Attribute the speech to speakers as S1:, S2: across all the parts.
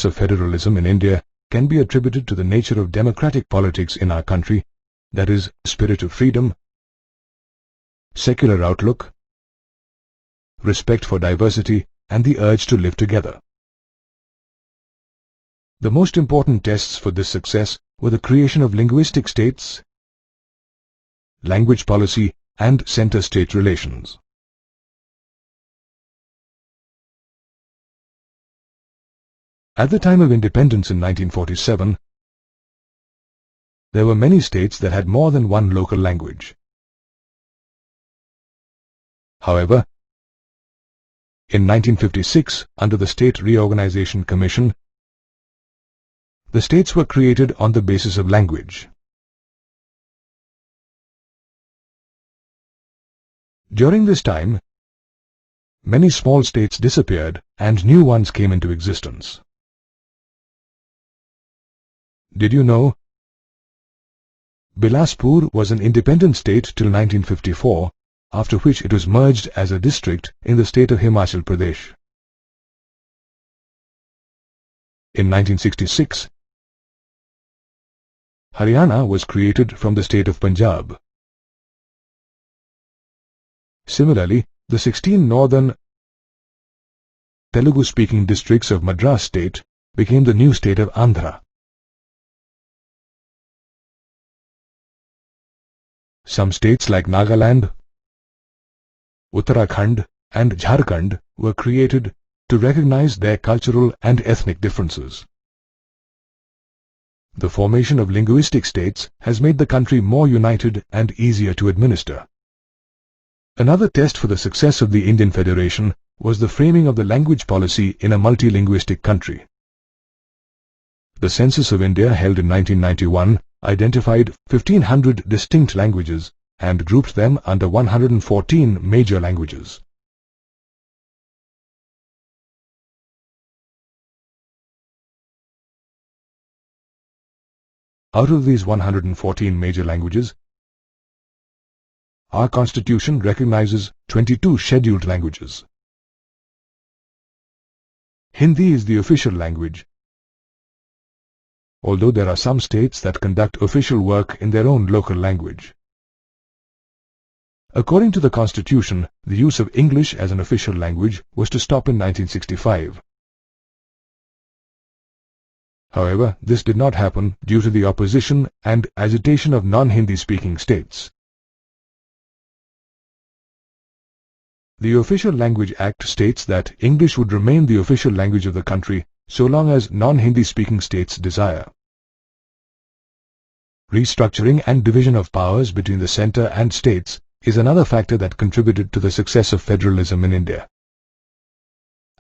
S1: of federalism in India can be attributed to the nature of democratic politics in our country, that is, spirit of freedom, secular outlook, respect for diversity, and the urge to live together. The most important tests for this success were the creation of linguistic states, language policy, and center-state relations. At the time of independence in 1947, there were many states that had more than one local language. However, in 1956, under the State Reorganization Commission, the states were created on the basis of language. During this time, many small states disappeared and new ones came into existence. Did you know? Bilaspur was an independent state till 1954, after which it was merged as a district in the state of Himachal Pradesh. In 1966, Haryana was created from the state of Punjab. Similarly, the 16 northern Telugu-speaking districts of Madras state became the new state of Andhra. Some states like Nagaland, Uttarakhand, and Jharkhand were created to recognize their cultural and ethnic differences. The formation of linguistic states has made the country more united and easier to administer. Another test for the success of the Indian Federation was the framing of the language policy in a multilinguistic country. The Census of India held in 1991 identified 1,500 distinct languages and grouped them under 114 major languages. Out of these 114 major languages, our Constitution recognizes 22 scheduled languages. Hindi is the official language, although there are some states that conduct official work in their own local language. According to the Constitution, the use of English as an official language was to stop in 1965. However, this did not happen due to the opposition and agitation of non-Hindi speaking states. The Official Language Act states that English would remain the official language of the country so long as non-Hindi speaking states desire. Restructuring and division of powers between the centre and states is another factor that contributed to the success of federalism in India.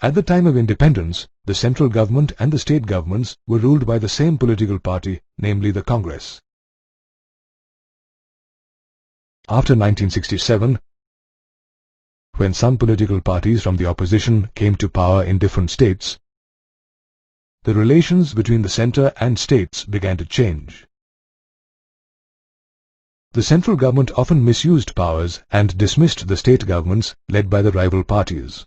S1: At the time of independence, the central government and the state governments were ruled by the same political party, namely the Congress. After 1967, when some political parties from the opposition came to power in different states, the relations between the centre and states began to change. The central government often misused powers and dismissed the state governments led by the rival parties.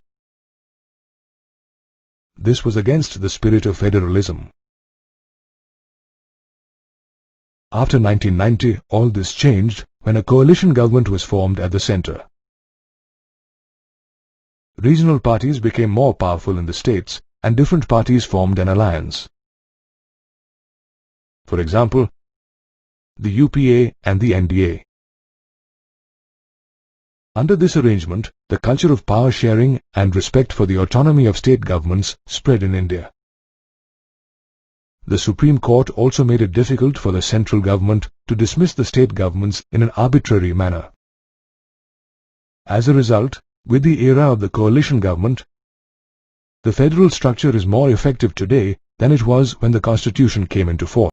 S1: This was against the spirit of federalism. After 1990, all this changed when a coalition government was formed at the centre. Regional parties became more powerful in the states and different parties formed an alliance. For example, the UPA and the NDA. Under this arrangement, the culture of power sharing and respect for the autonomy of state governments spread in India. The Supreme Court also made it difficult for the central government to dismiss the state governments in an arbitrary manner. As a result, with the era of the coalition government, the federal structure is more effective today than it was when the Constitution came into force.